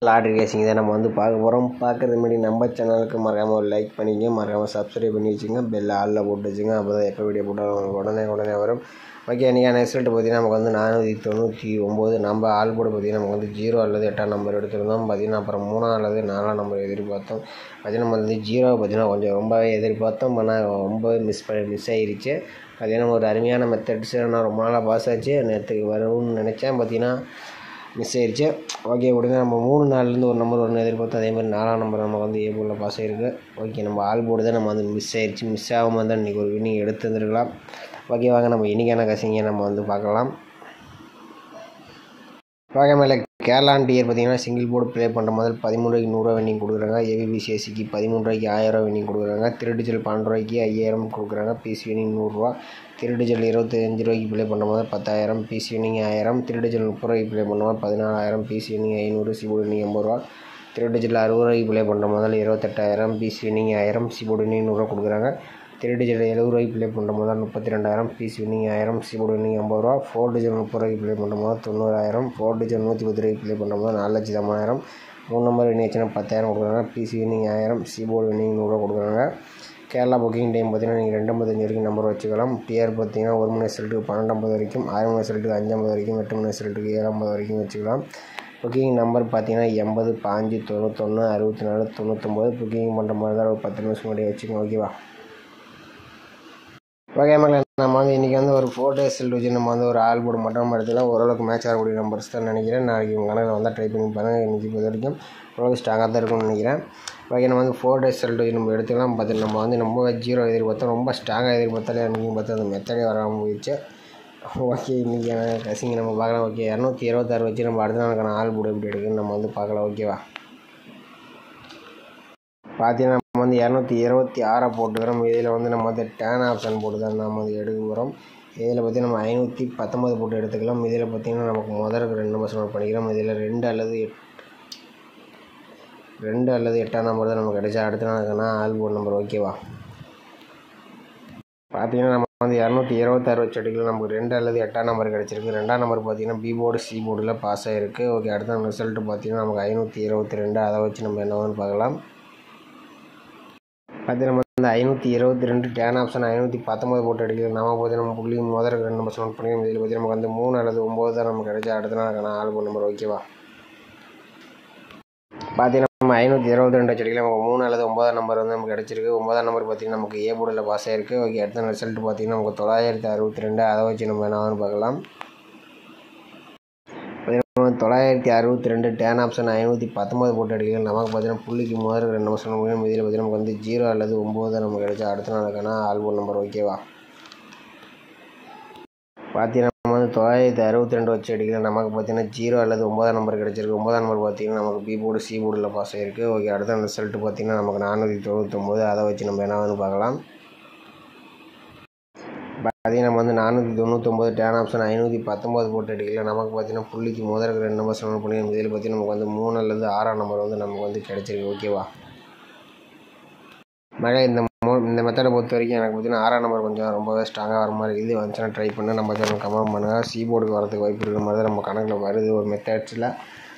Lottery racing தான் நம்ம வந்து பார்க்க போகிறோம். பார்க்குறது முன்னாடி நம்ம சேனலுக்கு மறக்காமல் ஒரு லைக் பண்ணிக்கங்க, மறக்காமல் சப்ஸ்கிரைப் பண்ணி வச்சுங்க, பெல் ஆளில் போட்டு வச்சுங்க. அப்போ தான் எப்போ வீடியோ போட்டாலும் உடனே வரும். ஓகே, இன்றைக்கான ரிசல்ட் பார்த்தீங்கன்னா நமக்கு வந்து 499. நம்ம ஆள் போர்டு பார்த்தீங்கன்னா நமக்கு வந்து 0 அல்லது 8ஆம் நம்பர் எடுத்திருந்தோம். பார்த்தீங்கன்னா அப்புறம் 3 அல்லது 4ஆம் நம்பர் எதிர்பார்த்தோம். பார்த்தீங்கன்னா நம்ம வந்து 0 பார்த்தீங்கன்னா கொஞ்சம் ரொம்பவே எதிர்பார்த்தோம், ஆனால் ரொம்பவே மிஸ் ஆகிருச்சு. பார்த்தீங்கன்னா ஒரு அருமையான மெத்தட்ஸு, நான் ரொம்ப நாளாக பாஸ் ஆச்சு, நேற்றுக்கு வரும்னு நினச்சேன், பார்த்தீங்கன்னா மிஸ் ஆயிடுச்சு. ஓகே விடுங்க, நம்ம 3 நாள்லேருந்து ஒரு நம்பர் ஒன்று எதிர்பார்த்தோம். அதேமாதிரி 4ஆம் நம்பர் நமக்கு வந்து ஏபோர்டில் பாஸ் ஆகிருக்கு. ஓகே, நம்ம ஆல் போர்டு தான் நம்ம வந்து மிஸ் ஆயிடுச்சு. மிஸ் ஆகாமல் தான் இன்றைக்கி ஒரு வின்னிங் எடுத்து வந்துருக்கலாம். ஓகே வாங்க, நம்ம இன்றைக்கான கசிங்க நம்ம வந்து பார்க்கலாம். மேலே கேரளான் டியர் பார்த்தீங்கன்னா சிங்கிள் போர்டு ப்ளே பண்ணுற மாதிரி 13 ரூபாய்க்கு 100 ரூபா வின்னிங் கொடுக்குறாங்க. ஏபிபிசிஎஸ்சிக்கு 13 ரூபாய்க்கு 1000 ரூபா வின்னிங் கொடுக்குறாங்க. திருடிஜில் 12 ரூபாய்க்கு 5000 கொடுக்குறாங்க. பிசி வின்னிங் 100 ரூபா. திருடிஜில் 25 ரூபாய்க்கு ப்ளே பண்ணுற மாதிரி 10,000. PC winning 1000. திருடிஜில் 30 ரூபாய்க்கு ப்ளே பண்ணுற மாதிரி 14,000. PC winning 500. சிபோர்டு வின்னிங் 80 ரூபா. திருடிஜில் 60 ரூபாய்க்கு ப்ளே பண்ணுற மாதிரி 28,000. PC winning 1000. சிபோர்டு வின்னிங் 100 ரூபா கொடுக்குறாங்க. திருடிஜில் 70 ரூபாய்க்கு ப்ளே பண்ணுற மாதிரி 32,000. PC winning 1000. சிபோர்டு வின்னிங் 80 ரூபா. 4 டிஜில் 30 ரூபாய்க்கு ப்ளே பண்ணுற மாதிரி 90,000. 4 டிஜில் 110 ரூபாய்க்கு ப்ளே பண்ணுற மாதிரி 4,10,000. 3 நம்பர் வின்னிங் ஆச்சுன்னா 10,000 கொடுக்குறாங்க. PC winning 1000. சிபோர்டு வின்னிங் 100 ரூபா கொடுக்குறாங்க. கேரளா புக்கிங் டைம் பார்த்தீங்கன்னா நீங்கள் 2:55 வரைக்கும் நம்பர் வச்சுக்கலாம். டிஆர் பார்த்தீங்கன்னா 1 மணி ரிசல்ட்டுக்கு 12:50 வரைக்கும், 6 மணி ரிசல்ட்டுக்கு 5:50 வரைக்கும், 8 மணி ரிசல்ட்டுக்கு 7:50 வரைக்கும் வச்சுக்கலாம். புக்கிங் நம்பர் பார்த்தீங்கன்னா 80 5 91 64 99. புக்கிங் பண்ணுற மாதிரி தான் ஒரு 10 நிமிஷம் முன்னாடி வச்சுக்கோங்க. ஓகேவா? ஓகே மக்களே, நம்ம வந்து இன்றைக்கி வந்து ஒரு 4 டேஸ் ரிசல்ட் வச்சு நம்ம வந்து ஒரு ஆல் போர்டு மட்டும் நம்ம எடுத்துக்கலாம். ஓரளவுக்கு மேட்ச் ஆகக்கூடிய நம்பர்ஸ் தான் நினைக்கிறேன். நாளைக்கு உங்கள் கணக்கில் வந்தால் ட்ரை பண்ணி பாருங்கள். இன்றைக்கி பொறுத்த வரைக்கும் ஓரளவுக்கு ஸ்ட்ராங்காக தான் இருக்கும்னு நினைக்கிறேன். ஓகே, நம்ம வந்து 4 டேஸ் ரிசல்ட் வச்சு நம்ம எடுத்துக்கலாம். பார்த்து நம்ம வந்து ரொம்ப 0 எதிர்பார்த்தோம், ரொம்ப ஸ்ட்ராங்காக எதிர்பார்த்தாலே அன்றைக்கி பார்த்து அந்த மெத்தடே வராமல் போயிடுச்சு. ஓகே, இன்றைக்கி கசிங்க நம்ம பார்க்கலாம். ஓகே, 226 வச்சு நம்ம அடுத்த நாளுக்கான ஆல் போர்டு எப்படி எடுக்குன்னு நம்ம வந்து பார்க்கலாம். ஓகேவா? பார்த்தீங்கன்னா நம்ம வந்து 226 போட்டுக்கிறோம். இதில் வந்து நம்ம வந்து டேன் ஆப்ஷன் போட்டு தான் நம்ம வந்து எடுக்க போகிறோம். இதில் பார்த்தீங்கன்னா நம்ம 519 போட்டு எடுத்துக்கலாம். இதில் பார்த்தீங்கன்னா நமக்கு முதலுக்கு 2 நம்பர் செலக்ட் பண்ணிக்கிறோம். இதில் 2 அல்லது 8ஆம் நம்பர் தான் நமக்கு கிடைச்சா அடுத்த நாளுக்கான ஆல் போர்டு நம்பர். ஓகேவா? பார்த்தீங்கன்னா நம்ம வந்து 226 வச்சு எடுக்கலாம். நமக்கு 2 அல்லது 8ஆம் நம்பர் கிடச்சிருக்கு. 2ஆம் நம்பர் பார்த்தீங்கன்னா பி போர்டு சி போர்டில் பாஸ் ஆகிருக்கு. ஓகே, அடுத்த ரிசல்ட்டு பார்த்தீங்கன்னா நமக்கு 522. அதை வச்சு நம்ம என்னன்னு பார்க்கலாம். பார்த்து நம்ம வந்து 522 டேன் ஆப்ஷன் 519 போட்டு எடுக்கலாம். நம்ம பார்த்தீங்கன்னா நம்ம புள்ளி முதலுக்கு 2 நம்பர் செலக்ட் பண்ணிக்கலாம். இதில் பார்த்து நமக்கு வந்து 3 அல்லது 9 தான் நமக்கு கிடைச்சா அடுத்த நாளுக்கான ஆல் போர்டு நம்பர். ஓகேவா? பார்த்தீங்கன்னா நம்ம 522 வச்சுக்கலாம். நமக்கு 3 அல்லது 9ஆம் நம்பர் வந்து நமக்கு கிடச்சிருக்கு. 9ஆம் நம்பர் பார்த்திங்கன்னா நமக்கு ஏ போர்டில் பாஸ் ஆகிருக்கு. ஓகே, அடுத்த ரிசல்ட் பார்த்திங்கன்னா நமக்கு 962. அதை வச்சு நம்ம என்னன்னு பார்க்கலாம். 962 டேன் ஆப்ஷன் 519 போட்டு எடுக்கலாம். நமக்கு பார்த்தீங்கன்னா புள்ளிக்கு முதல்ல 2 நம்பர் சொல்ல முடியும். இதில் பார்த்தீங்கன்னா நமக்கு வந்து 0 அல்லது 9 நமக்கு கிடைச்சா அடுத்த நாளுக்கான ஆல் போர்டு நம்பர். ஓகேவா? பார்த்தீங்கன்னா நம்ம வந்து 962 வச்சு எடுக்கலாம். நமக்கு பார்த்தீங்கன்னா 0 அல்லது 9ஆம் நம்பர் கிடச்சிருக்கு. 9ஆம் நம்பர் பார்த்தீங்கன்னா நமக்கு பி போர்டு சி போர்டில் பாஸ் ஆகிருக்கு. ஓகே, அடுத்த ரிசல்ட் பார்த்தீங்கன்னா நமக்கு 499. அதை வச்சு நம்ம என்னன்னு பார்க்கலாம். பார்த்தீங்கன்னா நம்ம வந்து 499 டேன் ஆப்ஷன் 519 போட்டு எடுக்கலாம். நமக்கு பார்த்தீங்கன்னா புள்ளிக்கு முதலுக்கு 2 நம்பர் செலக்ட் பண்ணிக்கலாம். இதில் பார்த்தீங்கன்னா நமக்கு வந்து 3 அல்லது 6ஆம் நம்பர் வந்து நமக்கு வந்து கிடச்சிருக்கு. ஓகேவா? மழை இந்த மெத்தடை பொறுத்த வரைக்கும் எனக்கு பார்த்தீங்கன்னா 6ஆம் நம்பர் கொஞ்சம் ரொம்பவே ஸ்ட்ராங்காக வர மாதிரி இருக்குது. வந்துச்சுன்னா ட்ரை பண்ண நம்ம சேனல் கமெண்ட் பண்ணுங்கள். சி போர்டுக்கு வரதுக்கு வாய்ப்பு இருக்கிற மாதிரி தான் நம்ம கணக்கில் வருது ஒரு மெத்தட்ஸில்.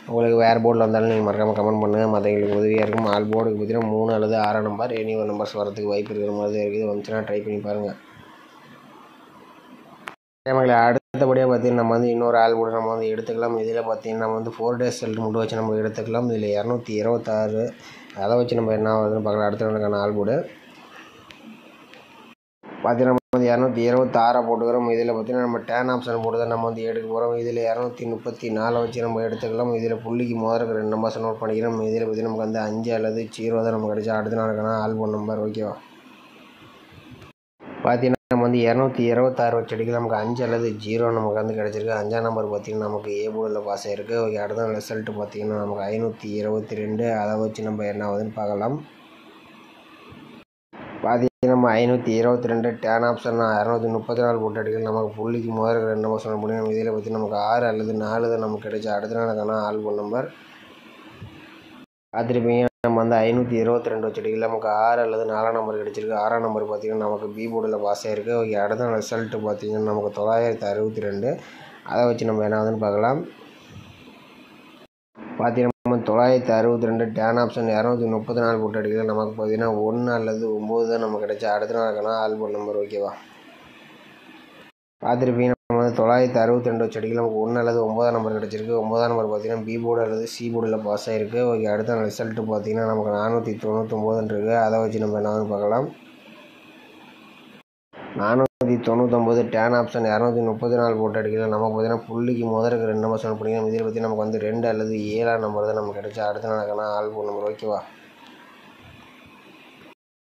உங்களுக்கு வேறு போர்டில் வந்தாலும் நீங்கள் மறக்காமல் கமெண்ட் பண்ணுங்கள், மற்றவங்களுக்கு உதவியாக இருக்கும். ஆல் போர்டுக்கு பார்த்தீங்கன்னா 3 அல்லது 6ஆம் நம்பர் எனி ஒரு நம்பர்ஸ் வரதுக்கு வாய்ப்பு இருக்கிற மாதிரி தான் இருக்குது. வந்துச்சுன்னா ட்ரை பண்ணி பாருங்கள். நம்மளை அடுத்தபடியாக பார்த்தீங்கன்னா நம்ம வந்து இன்னொரு ஆல் போர்டு நம்ம வந்து எடுத்துக்கலாம். இதில் பார்த்தீங்கன்னா நம்ம வந்து 4 டேஸ் ரிசல்ட் மட்டும் வச்சு நம்ம எடுத்துக்கலாம். இதில் 226. அதை வச்சு நம்ம என்ன ஆகுதுன்னு பார்க்கலாம். அடுத்த நாளுக்கான ஆல் போர்டு பார்த்தீங்கன்னா நம்ம வந்து 226 போட்டுக்கிறோம். இதில் பார்த்தீங்கன்னா நம்ம டேன் ஆப்ஷன் போட்டு தான் நம்ம வந்து எடுக்க போகிறோம். இதில் 234 வச்சு நம்ம எடுத்துக்கலாம். இதில் புள்ளிக்கு முதலுக்கு 2 நம்பர் நோட் பண்ணிக்கிறோம். இதில் பார்த்தீங்கன்னா நமக்கு வந்து 5 அல்லது 0 தான் நமக்கு கிடைச்சா அடுத்த நாளுக்கான ஆல் போர்டு நம்பர். ஓகேவா? பார்த்தீங்கன்னா நம்ம வந்து 226 வச்சு எடுக்கலாம். நமக்கு 5 அல்லது 0 நமக்கு வந்து கிடச்சிருக்கு. 5ஆம் நம்பர் பார்த்திங்கன்னா நமக்கு ஏ போர்டில் பாஸ் ஆகிருக்கு. ஓகே, அடுத்த ரிசல்ட்டு பார்த்திங்கன்னா நமக்கு 522. அதை வச்சு நம்ம என்ன ஆகுதுன்னு பார்க்கலாம். பார்த்தீங்கன்னா நம்ம 522 டேன் ஆப்ஷன் 234 போட்டு எடுக்கலாம். நமக்கு புள்ளிக்கு முதலுக்கு 2 நம்பர் சொல்ல முடியும். இதில் பார்த்திங்கன்னா நமக்கு 6 அல்லது 4 தான் நமக்கு கிடைச்சா அடுத்த நாளுக்கான ஆல் போர்டு நம்பர். பார்த்துருப்பீங்க, நம்ம வந்து 522 வச்சு எடுக்கலாம். நமக்கு 6 அல்லது 4ஆம் நம்பர் கிடச்சிருக்கு. 6ஆம் நம்பர் பார்த்திங்கன்னா நமக்கு பி போர்டில் பாஸ் ஆகிருக்கு. ஓகே, அடுத்த ரிசல்ட்டு பார்த்திங்கன்னா நமக்கு 962. அதை வச்சு நம்ம என்ன ஆகுதுன்னு பார்க்கலாம். பார்த்தீங்கன்னா நம்ம 962 டேன் ஆப்ஷன் 234 போட்டு அடிக்கலாம். நமக்கு பார்த்தீங்கன்னா 1 அல்லது 9 தான் நமக்கு கிடைச்சா அடுத்த நாளுக்கான ஆல்பம் நம்பர். ஓகேவா, பார்த்துருப்பீங்க. நம்ம வந்து 962 வச்சு அடிக்கலாம். நமக்கு 1 அல்லது 9 நம்பர் கிடச்சிருக்கு. 9 நம்பர் பார்த்தீங்கன்னா பி போர்டு அல்லது சி போர்டில் பாஸ் ஆகிருக்கு. ஓகே, அடுத்த ரிசல்ட்டு பார்த்தீங்கன்னா நமக்கு 499 இருக்குது. அதை வச்சு நம்ம என்னன்னு பார்க்கலாம். 499 டேன் ஆப்ஷன் 234 போட்டு அடிக்கலாம். நமக்கு பார்த்தீங்கன்னா புள்ளிக்கு முதலுக்கு 2 நம்பர் செலக்ட் பண்ணிக்கலாம். இதில் பார்த்தீங்கன்னா நமக்கு வந்து 2 அல்லது 7 நம்பர் தான் நமக்கு கிடைச்சா அடுத்த நாளுக்கான ஆல்பம் நம்பர். ஓகேவா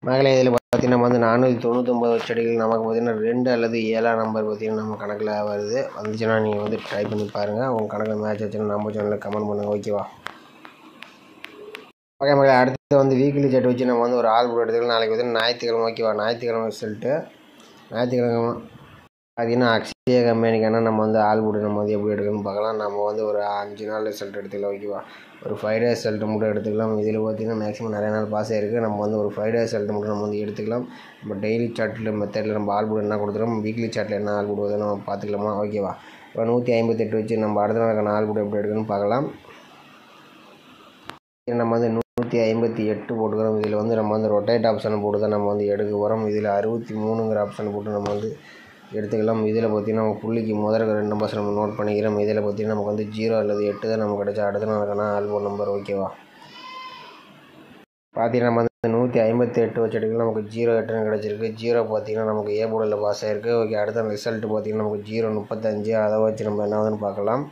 மகளே, இதில் பார்த்தீங்கன்னா நம்ம வந்து 499 வச்சு அடிக்கலாம். நமக்கு பார்த்தீங்கன்னா 2 அல்லது 7 நம்பர் பார்த்தீங்கன்னா நம்ம கணக்கில் வருது. வந்துச்சுன்னா நீங்கள் வந்து ட்ரை பண்ணி பாருங்கள். உங்கள் கணக்கில் மேட்ச் வச்சுன்னா நம்ம சேனலில் கமெண்ட் பண்ணுங்கள். ஓகேவா, ஓகே மகளே, அடுத்து வந்து வீக்லி சார்ட் வச்சு நம்ம வந்து ஒரு ஆல்பம் எடுத்துக்கலாம். நாளைக்கு பார்த்தீங்கன்னா ஞாயிற்றுக்கிழமை. ஓகேவா, ஞாயிற்றுக்கிழமை ரிசல்ட்டு ஞாயிற்றுக்கிழமை பார்த்தீங்கன்னா அக்ஷய கம்பெனிக்கான நம்ம வந்து ஆல்பம் நம்ம வந்து எப்படி எடுக்கணும்னு பார்க்கலாம். நம்ம வந்து ஒரு 5 நாள் ரிசல்ட் எடுத்துக்கலாம். ஓகேவா, ஒரு 5 டேஸ் ரிசல்ட் மட்டும் எடுத்துக்கலாம். இதில் பார்த்தீங்கன்னா மேக்ஸிமம் நிறைய நாள் பாஸ் ஆகிருக்கு. நம்ம வந்து ஒரு 5 டேஸ் ரிசல்ட் மட்டும் நம்ம வந்து எடுத்துக்கலாம். நம்ம டெய்லி சார்ட்டில் மெத்தடில் நம்ம ஆல்பம் என்ன கொடுத்துருக்கோம், வீக்லி சார்ட்டில் என்ன ஆல்பம் வருது நம்ம பார்த்துக்கலாமா. ஓகேவா, இப்போ 158 வச்சு நம்ம அடுத்த நாளுக்கான ஆல்பம் எப்படி எடுக்கணும்னு பார்க்கலாம். நம்ம வந்து 158 போட்டுக்கிறோம். இதில் வந்து நம்ம வந்து ரொட்டேட் ஆப்ஷன் போட்டு தான் நம்ம வந்து எடுக்க போகிறோம். இதில் 63ங்கிற ஆப்ஷன் போட்டு நம்ம வந்து எடுத்துக்கலாம். இதில் பார்த்தீங்கன்னா நம்ம புள்ளிக்கு முதல்ல 2 நம்பர்ஸ் நம்ம நோட் பண்ணிக்கிறோம். இதில் பார்த்தீங்கன்னா நமக்கு வந்து 0 அல்லது 8 தான் நமக்கு கிடைச்சா அடுத்த நாளுக்கான ஆல்பம் நம்பர். ஓகேவா, பார்த்தீங்கன்னா நம்ம வந்து 158 வச்சு எடுக்கலாம். நமக்கு 0-8 கிடச்சிருக்கு. 0 பார்த்தீங்கன்னா நமக்கு ஏ போர்டில் பாஸ் ஆகிருக்கு. ஓகே, அடுத்த ரிசல்ட்டு பார்த்தீங்கன்னா நமக்கு 0-35. அதை வச்சு நம்ம என்னதுன்னு பார்க்கலாம்.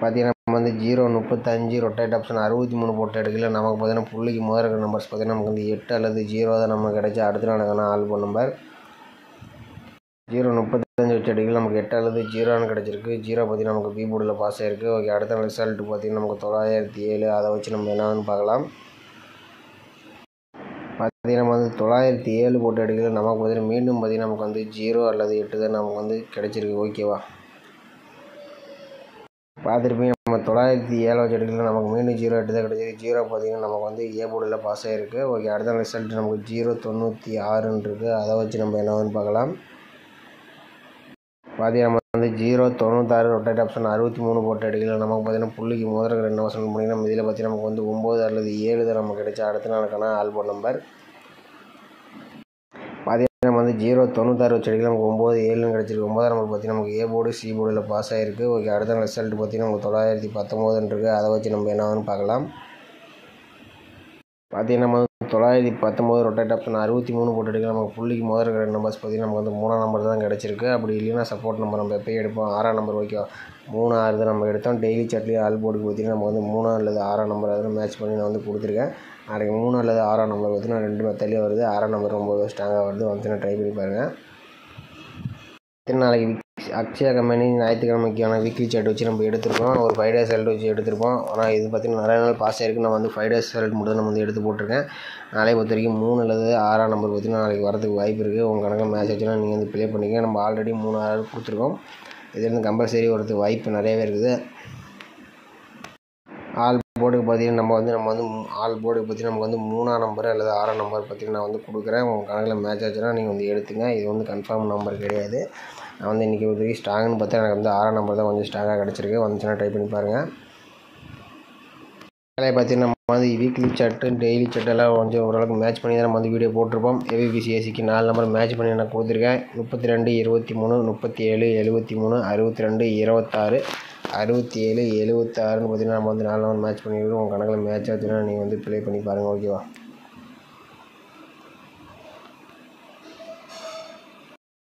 பார்த்தீங்கன்னா நம்ம வந்து 0-35 ரொட்டேட் ஆப்ஷன் 63 போட்டு எடுக்கல. நமக்கு பார்த்தீங்கன்னா புள்ளிக்கு முதல்ல நம்பர்ஸ் பார்த்தீங்கன்னா நமக்கு வந்து 8 அல்லது 0 தான் நமக்கு கிடைச்சா அடுத்த நாளுக்கான ஆல்பம் நம்பர். 0-35 வச்சு அடிக்கல. நமக்கு 8 அல்லது 0 கிடச்சிருக்கு. 0 பார்த்தீங்கன்னா நமக்கு பி போர்டில் பாஸ் ஆகிருக்கு. ஓகே, அடுத்த ரிசல்ட்டு பார்த்தீங்கன்னா நமக்கு 907. அதை வச்சு நம்ம என்னன்னு பார்க்கலாம். பார்த்தீங்கன்னா நம்ம வந்து 907 போட்டு அடிக்கல. நமக்கு பார்த்தீங்கன்னா மீண்டும் பார்த்தீங்கன்னா நமக்கு வந்து 0 அல்லது 8 தான் நமக்கு வந்து கிடச்சிருக்கு. ஓகேவா, பார்த்துருப்பீங்க. நம்ம 907 வச்சு எடுக்கல. நமக்கு மீண்டும் 0-8 தான் கிடச்சிருக்கு. 0 பார்த்தீங்கன்னா நமக்கு வந்து ஏ போர்டில் பாஸ் ஆகிருக்கு. ஓகே, அடுத்த ரிசல்ட்டு நமக்கு 0-96 இருக்குது. அதை வச்சு நம்ம என்னன்னு பார்க்கலாம். பார்த்தீங்கன்னா நம்ம வந்து 0-96 ரொட்டேட் ஆப்ஷன் 63 போட்டு எடுக்கலாம். நமக்கு பார்த்தீங்கன்னா புள்ளிக்கு முதல்ல 2 நம்பர் செலக்ட் பண்ணிக்கலாம். இதில் பார்த்தீங்கன்னா நமக்கு வந்து 9 அல்லது 7 தான் நமக்கு கிடைச்சா அடுத்த நாளுக்கான ஆல்பம் நம்பர். பார்த்தீங்கன்னா நம்ம வந்து 0-96 வச்சு எடுக்கலாம். நமக்கு 9-7 கிடச்சிருக்கு. 9 நம்பர் பார்த்தீங்கன்னா நமக்கு ஏ போர்டு சி போர்டில் பாஸ் ஆகிருக்கு. ஓகே, அடுத்த ரிசல்ட் பார்த்தீங்கன்னா நமக்கு 919 இருக்குது. அதை வச்சு நம்ம என்னன்னு பார்க்கலாம். பார்த்தீங்கன்னா நம்ம 919 ரொட்டேட் ஆப்ஷன் 63 போட்டு எடுக்கலாம். நமக்கு புள்ளிக்கு முதல்ல 2 நம்பர்ஸ் பார்த்தீங்கன்னா நமக்கு வந்து 3ஆம் நம்பர் தான் கிடச்சிருக்கு. அப்படி இல்லைன்னா சப்போர்ட் நம்பர் நம்ம எப்போயும் எடுப்போம் 6ஆம் நம்பர். ஓகே, 3 6 தான் நம்ம எடுத்தோம். டெய்லி சார்ட்லேயே ஆல் போர்டுக்கு பார்த்தீங்கன்னா நம்ம வந்து 3 அல்லது 6ஆம் நம்பர் அதில் மேட்ச் பண்ணி நான் வந்து கொடுத்துருக்கேன். நாளைக்கு 3 அல்லது 6ஆம் நம்பர் பார்த்தீங்கன்னா 2 மெத்தட்லேயே வருது. 6ஆம் நம்பர் ரொம்ப ஸ்ட்ராங்காக வருது. வந்துச்சுன்னா ட்ரை பண்ணி பாருங்கள். நாளைக்கு அக்ஷயா கம்பெனி ஞாயிற்றுக்கிழமைக்கான வீக்லி சார்ட் வச்சு நம்ம எடுத்துருக்கோம். ஒரு 5 டேஸ் ரிசல்ட் வச்சு எடுத்துருப்போம். ஆனால் இது பார்த்திங்கன்னா நிறைய நாள் பாஸ் ஆகிருக்கு. நான் வந்து 5 டேஸ் ரிசல்ட் மட்டும் நம்ம வந்து எடுத்து போட்டிருக்கேன். நாளைக்கு பொறுத்த வரைக்கும் 3 அல்லது 6ஆம் நம்பர் பார்த்திங்கன்னா நாளைக்கு வரதுக்கு வாய்ப்பு இருக்குது. உங்கள் கணக்கில் மேட்ச் வச்சுன்னா நீங்கள் வந்து ப்ளே பண்ணிக்க. நம்ம ஆல்ரெடி 3 6 கொடுத்துருக்கோம். இதுலேருந்து கம்பல்சரி வரதுக்கு வாய்ப்பு நிறையவே இருக்குது. ஆல் போர்டுக்கு பார்த்தீங்கன்னா நம்ம வந்து ஆல் போர்டுக்கு பார்த்தீங்கன்னா நமக்கு வந்து 3ஆம் நம்பர் அல்லது 6ஆம் நம்பர் பார்த்தீங்கன்னா நான் வந்து கொடுக்குறேன். உங்கள் கணக்கில் மேட்ச் ஆச்சுன்னா நீங்கள் வந்து எடுத்துங்க. இது வந்து கன்ஃபார்ம் நம்பர் கிடையாது. நான் வந்து இன்றைக்கி ஒரு ஸ்ட்ராங்குன்னு பார்த்தா எனக்கு வந்து 6ஆம் நம்பர் தான் கொஞ்சம் ஸ்ட்ராங்காக கிடச்சிருக்கு. வந்துச்சுன்னா ட்ரை பண்ணி பாருங்கள். பார்த்தீங்கன்னா நம்ம வந்து வீக்லி சார்ட்டு டெய்லி சார்ட் எல்லாம் கொஞ்சம் ஓரளவுக்கு மேட்ச் பண்ணி தான் நம்ம வந்து வீடியோ போட்டிருப்போம். ஏபிபிசிஎஸ்சிக்கு 4 நம்பர் மேட்ச் பண்ணி நான் கொடுத்துருக்கேன். 32 23 37 73 62 26 67 76ன்னு பார்த்தீங்கன்னா நம்ம வந்து 4 நம்பர் மேட்ச் பண்ணியிருக்கோம். உங்கள் கணக்கில் மேட்ச் ஆச்சுன்னா நீங்கள் வந்து ப்ளே பண்ணி பாருங்கள். ஓகேவா,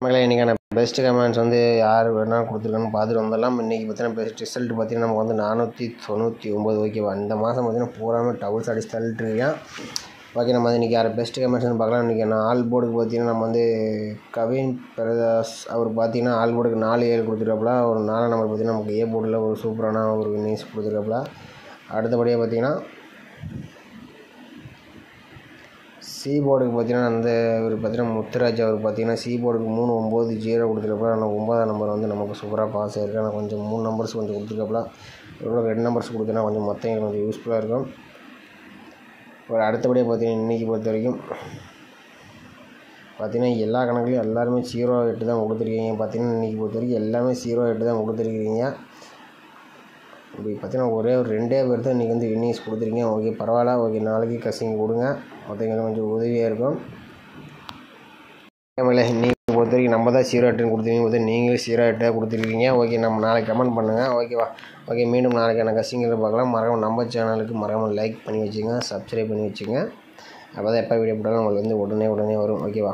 மக்களே, இன்றைக்கான பெஸ்ட் கமெண்ட்ஸ் வந்து யார் வேணால் கொடுத்துருக்கான்னு பார்த்துட்டு வந்துடலாம். இன்றைக்கி பார்த்தீங்கன்னா பெஸ்ட் ரிசல்ட் பார்த்தீங்கன்னா நமக்கு வந்து 499. ஓகேவா, இந்த மாதம் பார்த்தீங்கன்னா பூராமே டபுள்ஸ் அடிச்சு தள்ளிட்டுருக்கேன். ஓகே, நம்ம வந்து இன்றைக்கி யார் பெஸ்ட் கமெண்ட்ஸ்னு பார்க்கலாம். இன்றைக்கி நான் ஆல் போர்டுக்கு பார்த்தீங்கன்னா நம்ம வந்து கவின் பிரதாஸ் அவர் பார்த்தீங்கன்னா ஆல் போர்டுக்கு 4-7 கொடுத்துருக்காப்புல. ஒரு 4ஆம் நம்பர் பார்த்தீங்கன்னா நமக்கு ஏ போர்டில் ஒரு சூப்பரான ஒரு நியூஸ் கொடுத்துருக்காப்புல. அடுத்தபடியாக பார்த்தீங்கன்னா சி போர்டுக்கு பார்த்தீங்கன்னா அந்த இவர் பார்த்தீங்கன்னா முத்துராஜ் அவர் பார்த்தீங்கன்னா சி போர்டுக்கு 3-9-0 கொடுத்துருக்காப்புல. ஆனால் 9ஆம் நம்பர் வந்து நமக்கு சூப்பராக பாஸ் ஆகிருக்கு. ஆனால் கொஞ்சம் 3 நம்பர்ஸ் கொஞ்சம் கொடுத்துருக்காப்புல. இவ்வளோ 2 நம்பர்ஸ் கொடுத்தனா கொஞ்சம் மொத்தம் கொஞ்சம் யூஸ்ஃபுல்லாக இருக்கும். ஒரு அடுத்தபடியாக பார்த்தீங்கன்னா இன்றைக்கி பொறுத்த வரைக்கும் பார்த்தீங்கன்னா எல்லா கணக்குலையும் எல்லாருமே 0-8 தான் கொடுத்துருக்கீங்க. பார்த்தீங்கன்னா இன்றைக்கி பொறுத்த வரைக்கும் எல்லாமே 0-8 தான் கொடுத்துருக்கீங்க. இப்படி பார்த்தீங்கன்னா ஒரே ஒரு 2 பேர் தான் இன்றைக்கி வந்து வின்னிங்ஸ் கொடுத்துருக்கீங்க. ஓகே பரவாயில்ல. ஓகே நாளைக்கு கசிங்க கொடுங்க, மற்றவங்களுக்கு கொஞ்சம் உதவியாக இருக்கும். நீங்கள் பொறுத்த வரைக்கும் நம்ம தான் 0-8 கொடுத்துருக்கீங்க, நீங்களும் 0-8 கொடுத்துருக்கீங்க. ஓகே நம்ம நாளைக்கு கமெண்ட் பண்ணுங்கள். ஓகேவா? ஓகே மீண்டும் நாளைக்கு எனக்கு கசிங்களை பார்க்கலாம். மறக்காம நம்ம சேனலுக்கு மறக்காமல் லைக் பண்ணி வச்சுங்க, சப்ஸ்கிரைப் பண்ணி வச்சுங்க. அப்போ தான் எப்போ வீடியோ போட்டாலும் உங்களுக்கு வந்து உடனே வரும். ஓகேவா?